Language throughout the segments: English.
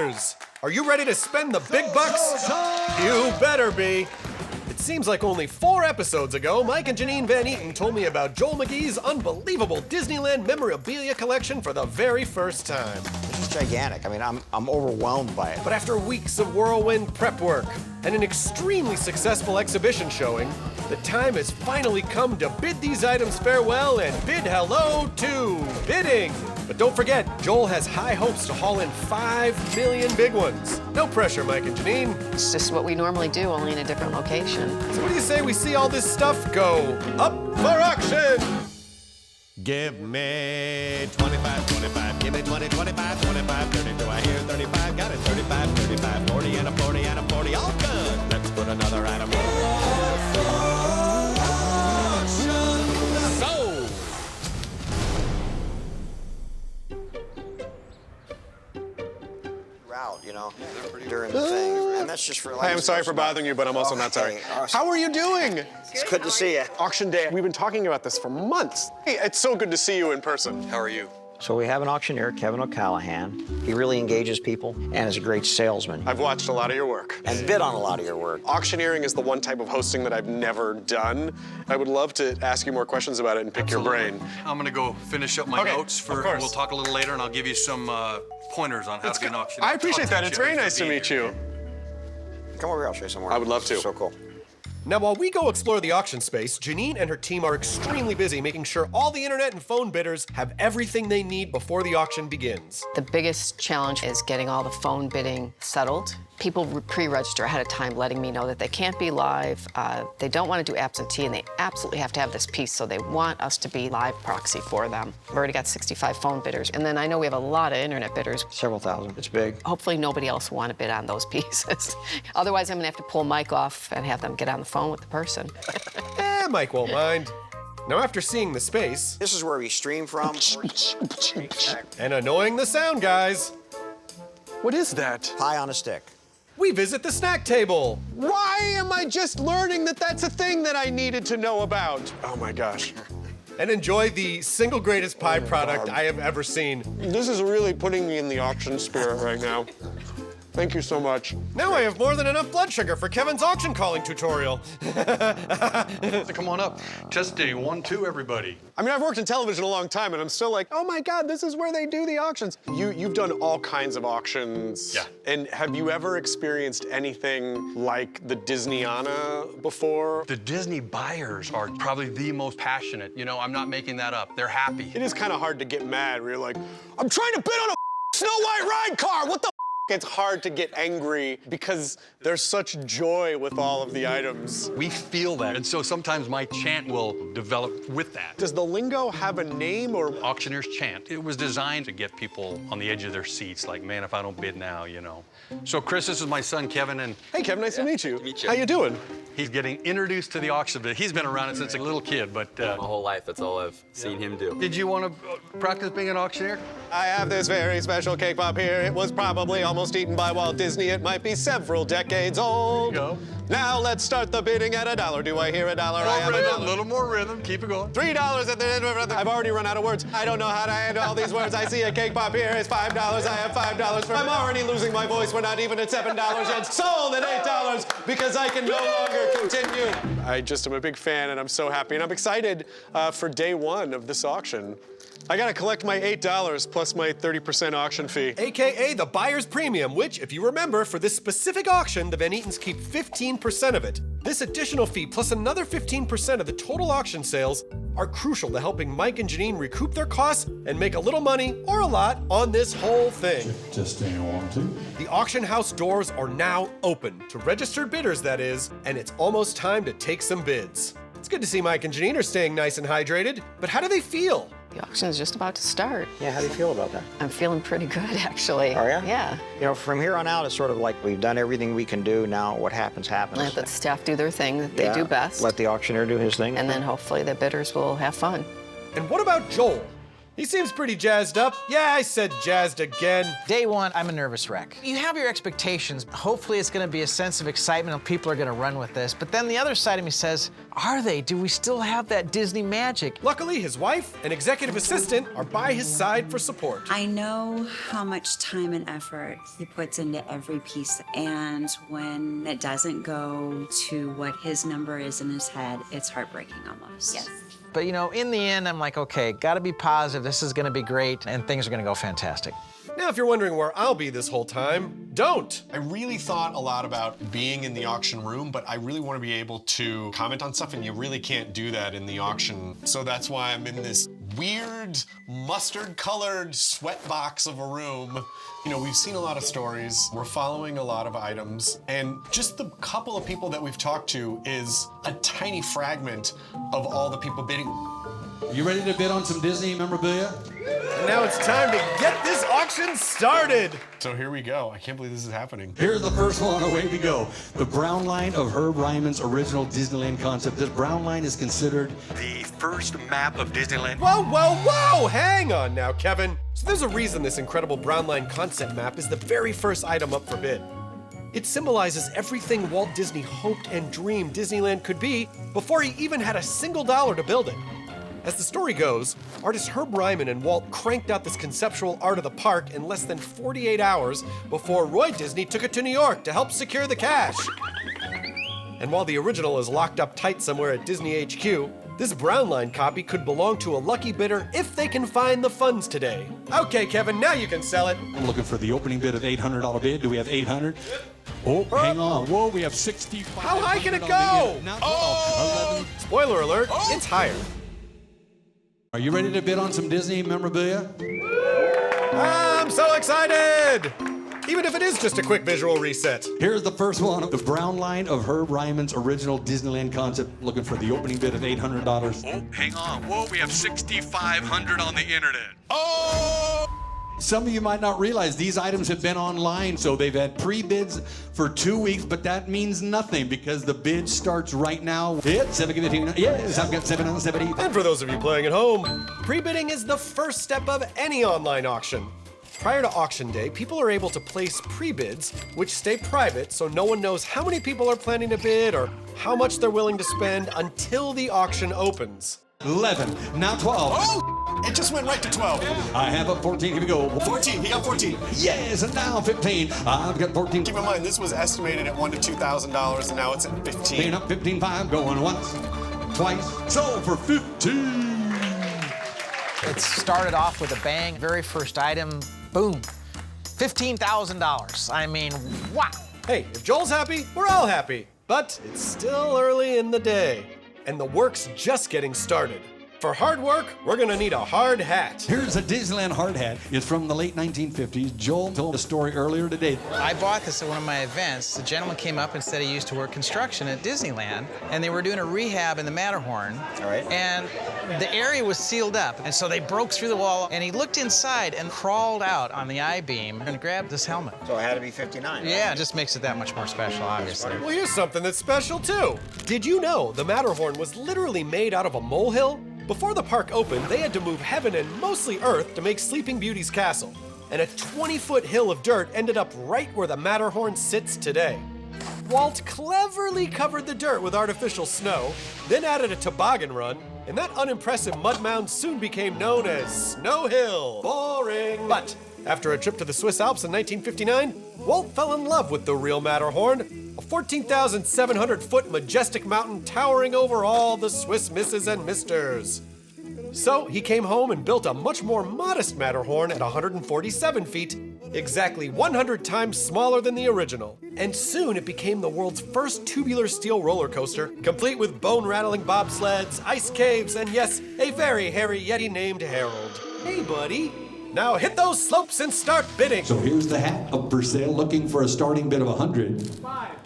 bidders! Are you ready to spend the big bucks? You better be! It seems like only 4 episodes ago, Mike and Janine Van Eaton told me about Joel McGee's unbelievable Disneyland memorabilia collection for the very first time. This is gigantic. I mean, I'm overwhelmed by it. But after weeks of whirlwind prep work and an extremely successful exhibition showing, the time has finally come to bid these items farewell and bid hello to bidding. But don't forget, Joel has high hopes to haul in 5 million big ones. No pressure, Mike and Janine. It's just what we normally do, only in a different location. So what do you say we see all this stuff go up for auction? Give me 25, 25, give me 20, 25, 25, 30, do I hear 35? Got it, 35, 35, 40, and a 40, and a 40, all good. Let's put another item. Sold! Out, you know, during the thing. And that's just for like. Hey, I'm sorry for bothering you, but I'm also not sorry. How are you doing? It's good to see you. Auction day. We've been talking about this for months. Hey, it's so good to see you in person. How are you? So we have an auctioneer, Kevin O'Callahan. He really engages people and is a great salesman. I've watched a lot of your work. And bid on a lot of your work. Auctioneering is the one type of hosting that I've never done. I would love to ask you more questions about it and pick your brain. I'm gonna go finish up my notes for. We'll talk a little later, and I'll give you some pointers on how to be an auctioneer. I appreciate that. It's very nice to meet you. Come over here, I'll show you some more. I would love to. So cool. Now, while we go explore the auction space, Janine and her team are extremely busy making sure all the internet and phone bidders have everything they need before the auction begins. The biggest challenge is getting all the phone bidding settled. People pre-register ahead of time, letting me know that they can't be live. They don't want to do absentee, and they absolutely have to have this piece, so they want us to be live proxy for them. We've already got 65 phone bidders, and then I know we have a lot of internet bidders. Several thousand. It's big. Hopefully nobody else will want to bid on those pieces. Otherwise, I'm going to have to pull Mike off and have them get on the phone with the person. Mike won't mind. Now, after seeing the space... This is where we stream from. and annoying the sound guys. What is that? Pie on a stick. We visit the snack table. Why am I just learning that that's a thing that I needed to know about? Oh my gosh. And enjoy the single greatest pie product I have ever seen. This is really putting me in the auction spirit right now. Thank you so much. Now I have more than enough blood sugar for Kevin's auction calling tutorial. Come on up. Test day 1, 2, everybody. I mean, I've worked in television a long time, and I'm still like, oh my God, this is where they do the auctions. You've done all kinds of auctions. Yeah. And have you ever experienced anything like the Disneyana before? The Disney buyers are probably the most passionate. You know, I'm not making that up. They're happy. It is kind of hard to get mad where you're like, I'm trying to bid on a Snow White ride car, what the It's hard to get angry because there's such joy with all of the items. We feel that, and so sometimes my chant will develop with that. Does the lingo have a name or? Auctioneer's chant. It was designed to get people on the edge of their seats, like, man, if I don't bid now, you know. So, Chris, this is my son, Kevin, and... Hey, Kevin, nice to meet you. How you doing? He's getting introduced to the auction bit. He's been around it since a little kid, but... My whole life, that's all I've seen him do. Did you want to practice being an auctioneer? I have this very special cake pop here. It was probably almost eaten by Walt Disney. It might be several decades old. There you go. Now let's start the bidding at $1. Do I hear $1? I have A $1. little more rhythm. Keep it going. $3 at the end of it. I've already run out of words. I don't know how to handle all these words. I see a cake pop here. It's $5. I have $5 for. I'm already losing my voice. We're not even at $7 yet. Sold at $8 because I can no longer continue. I just am a big fan, and I'm so happy, and I'm excited for day 1 of this auction. I gotta collect my $8 plus my 30% auction fee. AKA the buyer's premium, which, if you remember, for this specific auction, the Van Eatons keep 15% of it. This additional fee plus another 15% of the total auction sales are crucial to helping Mike and Janine recoup their costs and make a little money, or a lot, on this whole thing. Just anyone to. The auction house doors are now open, to registered bidders that is, and it's almost time to take some bids. It's good to see Mike and Janine are staying nice and hydrated, but how do they feel? The auction is just about to start. Yeah, how do you feel about that? I'm feeling pretty good, actually. Are you? Yeah. You know, from here on out, it's sort of like we've done everything we can do. Now what happens, happens. Let the staff do their thing that they do best. Let the auctioneer do his thing. And then hopefully the bidders will have fun. And what about Joel? He seems pretty jazzed up. Yeah, I said jazzed again. Day one, I'm a nervous wreck. You have your expectations. Hopefully it's gonna be a sense of excitement and people are gonna run with this. But then the other side of me says, are they? Do we still have that Disney magic? Luckily, his wife and executive assistant are by his side for support. I know how much time and effort he puts into every piece, and when it doesn't go to what his number is in his head, it's heartbreaking almost. Yes. But you know, in the end, I'm like, okay, gotta be positive. This is gonna be great, and things are gonna go fantastic. Now, if you're wondering where I'll be this whole time, don't. I really thought a lot about being in the auction room, but I really want to be able to comment on stuff, and you really can't do that in the auction. So that's why I'm in this weird, mustard-colored sweat box of a room. You know, we've seen a lot of stories, we're following a lot of items, and just the couple of people that we've talked to is a tiny fragment of all the people bidding. You ready to bid on some Disney memorabilia? And now it's time to get this auction started. So here we go. I can't believe this is happening. Here's the first one, away we go. The brown line of Herb Ryman's original Disneyland concept. This brown line is considered the first map of Disneyland. Whoa, whoa, whoa! Hang on now, Kevin. So there's a reason this incredible brown line concept map is the very first item up for bid. It symbolizes everything Walt Disney hoped and dreamed Disneyland could be before he even had a single dollar to build it. As the story goes, artist Herb Ryman and Walt cranked out this conceptual art of the park in less than 48 hours before Roy Disney took it to New York to help secure the cash. And while the original is locked up tight somewhere at Disney HQ, this brown line copy could belong to a lucky bidder if they can find the funds today. Okay, Kevin, now you can sell it. I'm looking for the opening bid of $800 bid. Do we have 800? Oh, hang on. Whoa, we have 65. How high can it go? Oh! Spoiler alert, it's higher. Are you ready to bid on some Disney memorabilia? I'm so excited! Even if it is just a quick visual reset. Here's the first one, the brown line of Herb Ryman's original Disneyland concept. Looking for the opening bid of $800. Oh, hang on. Whoa, we have 6,500 on the internet. Oh! Some of you might not realize these items have been online, so they've had pre-bids for 2 weeks, but that means nothing because the bid starts right now. It's 7:15. Yes, I've got 770. And for those of you playing at home, pre-bidding is the first step of any online auction. Prior to auction day, people are able to place pre-bids, which stay private so no one knows how many people are planning to bid or how much they're willing to spend until the auction opens. 11, now 12. Oh! It just went right to 12. I have a 14, here we go. 14, he got 14. Yes, and now 15. I've got 14. Keep in mind, this was estimated at $1,000 to $2,000, and now it's at 15. Paying up 15.5, going once, twice, sold for 15. It started off with a bang. Very first item, boom, $15,000. I mean, wow. Hey, if Joel's happy, we're all happy. But it's still early in the day, and the work's just getting started. For hard work, we're gonna need a hard hat. Here's a Disneyland hard hat. It's from the late 1950s. Joel told a story earlier today. I bought this at one of my events. The gentleman came up and said he used to work construction at Disneyland, and they were doing a rehab in the Matterhorn. All right. And the area was sealed up, and so they broke through the wall, and he looked inside and crawled out on the I-beam and grabbed this helmet. So it had to be 59. Yeah, it just makes it that much more special, obviously. Well, here's something that's special too. Did you know the Matterhorn was literally made out of a molehill? Before the park opened, they had to move heaven and mostly earth to make Sleeping Beauty's castle. And a 20-foot hill of dirt ended up right where the Matterhorn sits today. Walt cleverly covered the dirt with artificial snow, then added a toboggan run, and that unimpressive mud mound soon became known as Snow Hill. Boring! But after a trip to the Swiss Alps in 1959, Walt fell in love with the real Matterhorn, a 14,700-foot majestic mountain towering over all the Swiss misses and misters. So he came home and built a much more modest Matterhorn at 147 feet, exactly 100 times smaller than the original. And soon it became the world's first tubular steel roller coaster, complete with bone-rattling bobsleds, ice caves, and yes, a very hairy Yeti named Harold. Hey, buddy. Now hit those slopes and start bidding. So here's the hat up for sale, looking for a starting bid of 100.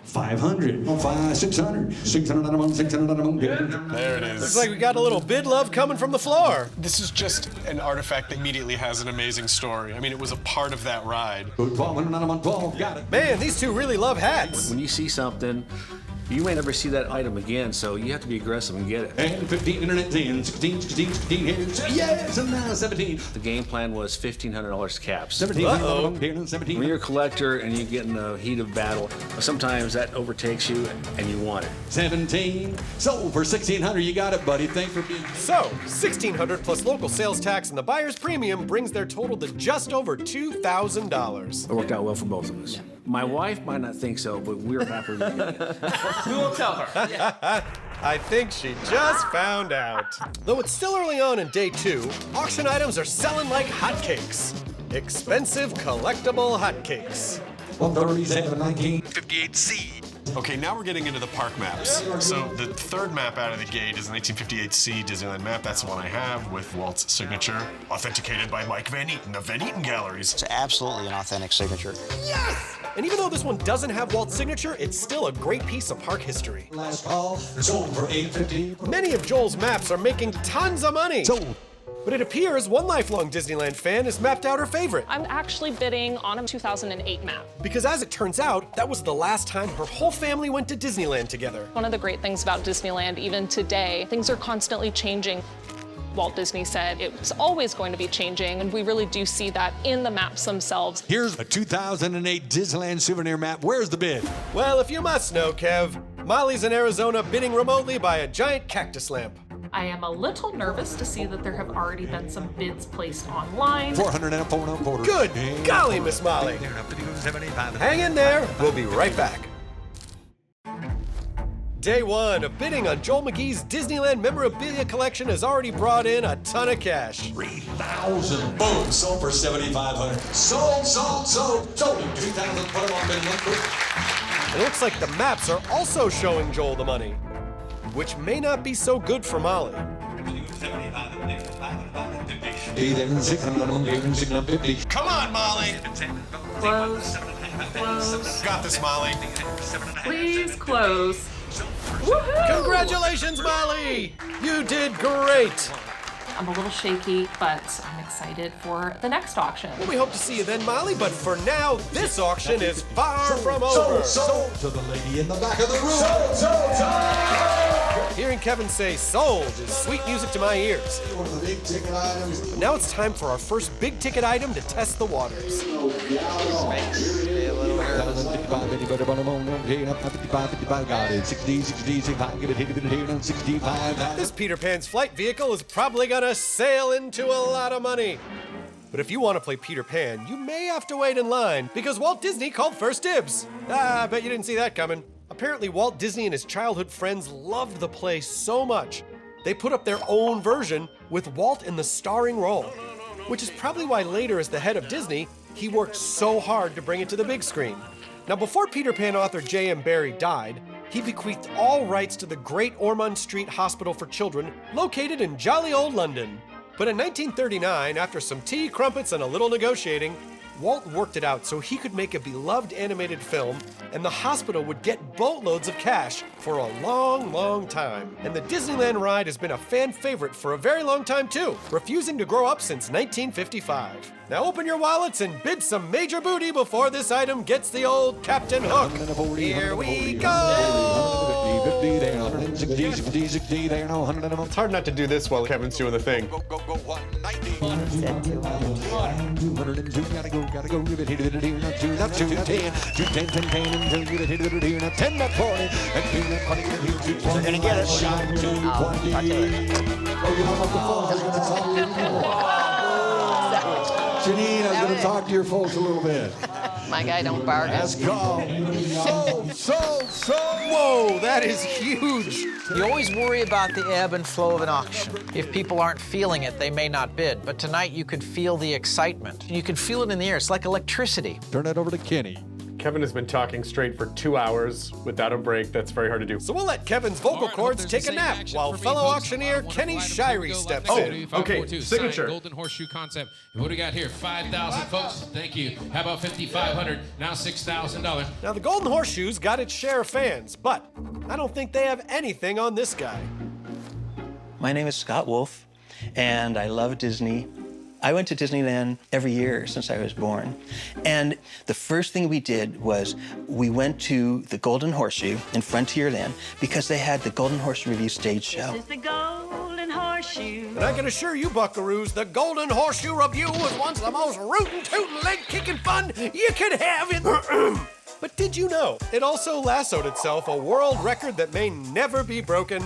500. 600. 600 on a month, 600 on a month. There it is. Looks like we got a little bid love coming from the floor. This is just an artifact that immediately has an amazing story. I mean, it was a part of that ride. 1200 on a month, 12. Got it. Man, these two really love hats. When you see something You may never see that item again, so you have to be aggressive and get it. And 15, internet 10, 16, 16, 16, here. Yes, and now 17. The game plan was $1,500 caps. 17. Uh-oh. 17. When you're a collector and you get in the heat of battle, sometimes that overtakes you and you want it. 17. Sold for $1,600. You got it, buddy. Thanks for being. So, $1,600 plus local sales tax and the buyer's premium brings their total to just over $2,000. It worked out well for both of us. My wife might not think so, but we're happy with it. We won't tell her. I think she just found out. Though it's still early on in day 2, auction items are selling like hotcakes. Expensive collectible hotcakes. 137, 19. 58C. Okay, now we're getting into the park maps. So the third map out of the gate is the 1958C Disneyland map. That's the one I have with Walt's signature, authenticated by Mike Van Eaton of Van Eaton Galleries. It's absolutely an authentic signature. Yes! And even though this one doesn't have Walt's signature, it's still a great piece of park history. Last call. Sold for $850. Many of Joel's maps are making tons of money. Sold. But it appears one lifelong Disneyland fan has mapped out her favorite. I'm actually bidding on a 2008 map. Because as it turns out, that was the last time her whole family went to Disneyland together. One of the great things about Disneyland, even today, things are constantly changing. Walt Disney said it's always going to be changing, and we really do see that in the maps themselves. Here's a 2008 Disneyland souvenir map. Where's the bid? Well, if you must know, Kev, Molly's in Arizona bidding remotely by a giant cactus lamp. I am a little nervous to see that there have already been some bids placed online. 404 and a quarter. Good golly, Miss Molly. Hang in there. We'll be right back. Day 1 of bidding on Joel McGee's Disneyland memorabilia collection has already brought in a ton of cash. 3,000. Boom. Sold for $7,500. Sold, sold, sold. Sold. 2,000. Put them on bid one quick. It looks like the maps are also showing Joel the money, which may not be so good for Molly. Come on, Molly. Close. Close. Got this, Molly. Please close. Woohoo! Congratulations, Molly! You did great! I'm a little shaky, but I'm excited for the next auction. Well, we hope to see you then, Molly, but for now, this auction is far from over. Sold to the lady in the back of the room. Sold, sold, sold. Hearing Kevin say sold is sweet music to my ears. One of the big ticket items. But now it's time for our first big ticket item to test the waters. This Peter Pan's flight vehicle is probably gonna sail into a lot of money. But if you want to play Peter Pan, you may have to wait in line because Walt Disney called first dibs. I bet you didn't see that coming. Apparently, Walt Disney and his childhood friends loved the play so much, they put up their own version with Walt in the starring role, which is probably why later as the head of Disney, he worked so hard to bring it to the big screen. Now, before Peter Pan author J.M. Barrie died, he bequeathed all rights to the Great Ormond Street Hospital for Children, located in jolly old London. But in 1939, after some tea, crumpets, and a little negotiating, Walt worked it out so he could make a beloved animated film, and the hospital would get boatloads of cash for a long, long time. And the Disneyland ride has been a fan favorite for a very long time too, refusing to grow up since 1955. Now open your wallets and bid some major booty before this item gets the old Captain Hook. Here we go! It's hard not to do this while Kevin's doing the thing. Go, 190. 202, gotta go, 210, 10, 40, We're gonna get it. Janine, I was going to talk to your folks a little bit. My guy don't bargain. Let's go. So. Whoa, that is huge. You always worry about the ebb and flow of an auction. If people aren't feeling it, they may not bid. But tonight, you could feel the excitement. You could feel it in the air. It's like electricity. Turn it over to Kenny. Kevin has been talking straight for 2 hours without a break. That's very hard to do. So we'll let Kevin's vocal cords take a nap while fellow auctioneer Kenny Shirey steps in. Okay, signature. Golden Horseshoe concept. What do we got here? 5,000 folks. Thank you. How about 5,500? Now $6,000. Now the Golden Horseshoe's got its share of fans, but I don't think they have anything on this guy. My name is Scott Wolf, and I love Disney. I went to Disneyland every year since I was born. And the first thing we did was we went to the Golden Horseshoe in Frontierland because they had the Golden Horseshoe Review stage show. This is the Golden Horseshoe. And I can assure you, buckaroos, the Golden Horseshoe Review was once the most rootin', tootin', leg-kicking fun you could have in... But did you know it also lassoed itself a world record that may never be broken?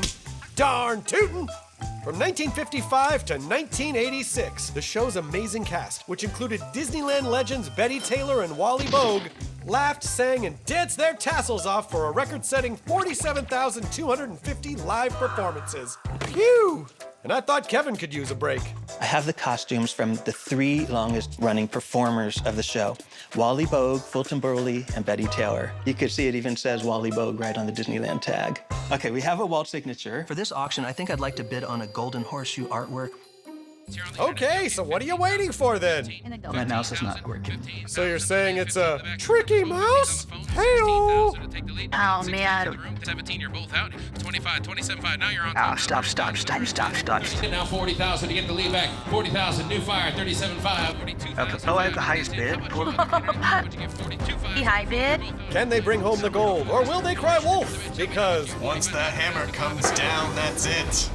Darn tootin'! From 1955 to 1986, the show's amazing cast, which included Disneyland legends Betty Taylor and Wally Bogue, laughed, sang, and danced their tassels off for a record-setting 47,250 live performances. Phew! And I thought Kevin could use a break. I have the costumes from the 3 longest-running performers of the show. Wally Bogue, Fulton Burley, and Betty Taylor. You could see it even says Wally Bogue right on the Disneyland tag. Okay, we have a wall signature. For this auction, I think I'd like to bid on a Golden Horseshoe artwork. Okay, so what are you waiting for then? My mouse is not working. So you're saying it's a tricky mouse? Hey-oh! Oh, man. 17, you're both out. 25, 27.5. Now you're on. Oh, stop. Now 40,000 to get the lead back. 40,000, new fire, 37.5. Okay. Oh, I have the highest bid. The high bid. Can they bring home the gold, or will they cry wolf? Because Once the hammer comes down, that's it.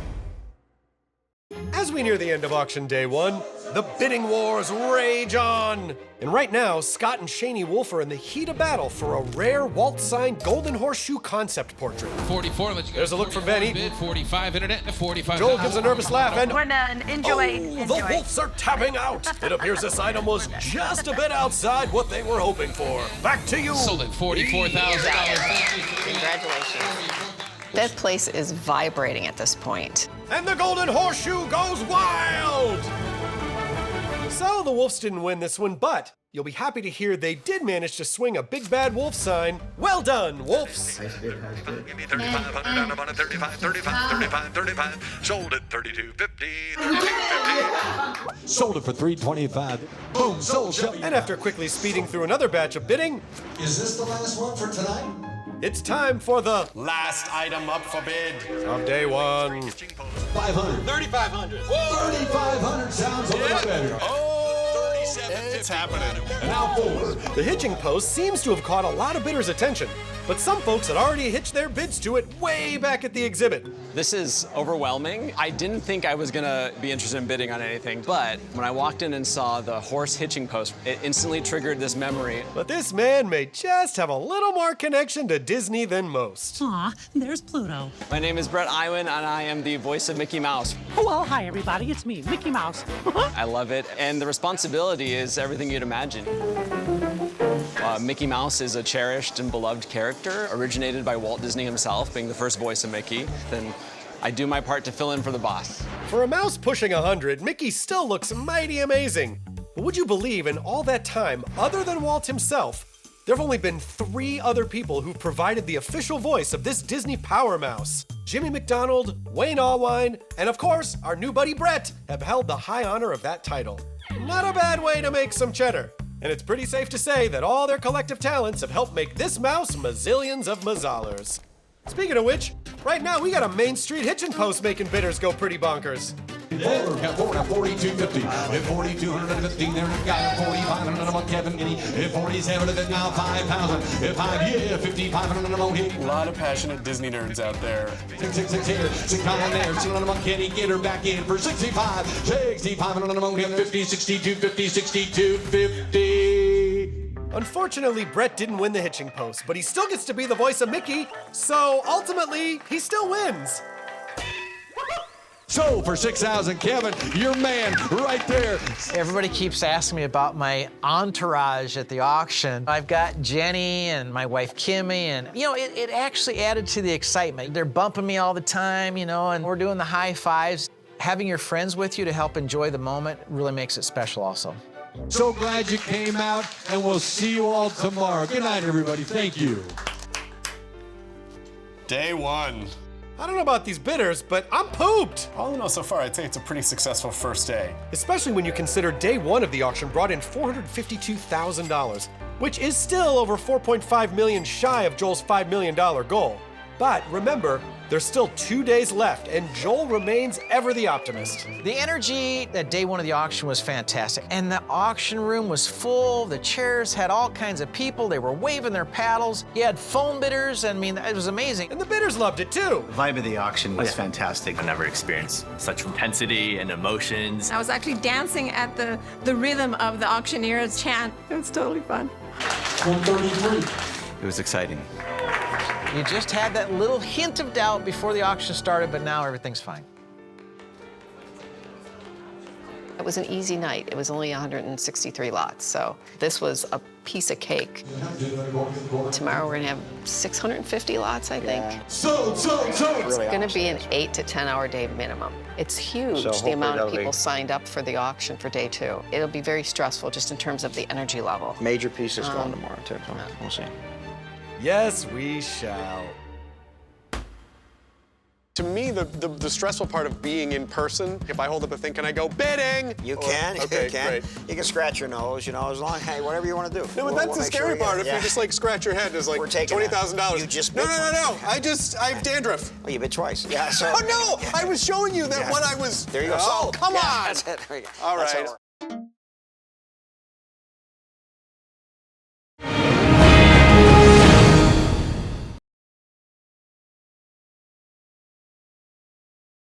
as we near the end of auction day 1, the bidding wars rage on. And right now, Scott and Shaney Wolf are in the heat of battle for a rare Walt-signed Golden Horseshoe concept portrait. 44, let's go. There's a look from Ben Eaton. 45 internet, 45. Joel gives a nervous laugh and... We're done. Enjoy. The Wolves are tapping out. It appears this item was just a bit outside what they were hoping for. Back to you. Sold at $44,000. Congratulations. That place is vibrating at this point. And the Golden Horseshoe goes wild! So the Wolves didn't win this one, but you'll be happy to hear they did manage to swing a big bad wolf sign. Well done, Wolves! Give me 3,500 and I'm on a 35. Sold at 32.50. Sold it for $325. Boom, sold. And after quickly speeding through another batch of bidding, Is this the last one for tonight? it's time for the Last item up for bid. of day 1. 500. 3,500. 3,500 sounds a little better. It's happening. And now forward. The hitching post seems to have caught a lot of bidders' attention, but some folks had already hitched their bids to it way back at the exhibit. This is overwhelming. I didn't think I was gonna be interested in bidding on anything, but when I walked in and saw the horse hitching post, it instantly triggered this memory. But this man may just have a little more connection to Disney than most. Aw, there's Pluto. My name is Brett Iwan, and I am the voice of Mickey Mouse. Oh, well, hi, everybody. It's me, Mickey Mouse. I love it, and the responsibility is everything you'd imagine. Mickey Mouse is a cherished and beloved character, originated by Walt Disney himself, being the first voice of Mickey. Then I do my part to fill in for the boss. For a mouse pushing 100, Mickey still looks mighty amazing. But would you believe in all that time, other than Walt himself, there have only been 3 other people who've provided the official voice of this Disney Power Mouse. Jimmy McDonald, Wayne Allwine, and of course, our new buddy Brett have held the high honor of that title. Not a bad way to make some cheddar. And it's pretty safe to say that all their collective talents have helped make this mouse mazillions of mazzolers. Speaking of which, right now we got a Main Street hitching post making bidders go pretty bonkers. Forward, got forward, 42.50. At 4,215, there we got it. 4,500 on Kevin Guinea. At 47, then now 5,000. At 5, yeah, 5,500 on him. A lot of passionate Disney nerds out there. 6 here, 6 on there. 6 on Kenny, get her back in for 65. 65 on him. 50, 62, 50, 62, 50. Unfortunately, Brett didn't win the hitching post, but he still gets to be the voice of Mickey, so ultimately, he still wins. So for 6,000, Kevin, your man right there. Everybody keeps asking me about my entourage at the auction. I've got Jenny and my wife Kimmy, and it actually added to the excitement. They're bumping me all the time, and we're doing the high fives. Having your friends with you to help enjoy the moment really makes it special also. So glad you came out, and we'll see you all tomorrow. Good night, everybody. Thank you. Day 1. I don't know about these bidders, but I'm pooped. All in all, so far, I'd say it's a pretty successful first day. Especially when you consider day 1 of the auction brought in $452,000, which is still over $4.5 million shy of Joel's $5 million goal. But remember, there's still 2 days left, and Joel remains ever the optimist. The energy at day one of the auction was fantastic, and the auction room was full. The chairs had all kinds of people. They were waving their paddles. You had phone bidders. I mean, it was amazing. And the bidders loved it too. The vibe of the auction was fantastic. I've never experienced such intensity and emotions. I was actually dancing at the rhythm of the auctioneer's chant. It was totally fun. 133. It was exciting. You just had that little hint of doubt before the auction started, but now everything's fine. It was an easy night. It was only 163 lots, so this was a piece of cake. Tomorrow we're gonna have 650 lots, I think. It's gonna be an 8 to 10 hour day minimum. It's huge, the amount of people signed up for the auction for day 2. It'll be very stressful just in terms of the energy level. Major pieces going tomorrow, too. So we'll see. Yes, we shall. To me, the stressful part of being in person, if I hold up a thing, can I go bidding? You can, Okay, you can. great. You can scratch your nose, you know, as long, hey, whatever you want to do. No, but that's the scary part. If you just like scratch your head, it's like $20,000. You just no. bid twice. I have dandruff. Oh, you bid twice. Yeah, so. Oh no! I was showing you that what I was. There you go. Oh, come on! That's it. There you go. All That's right. how it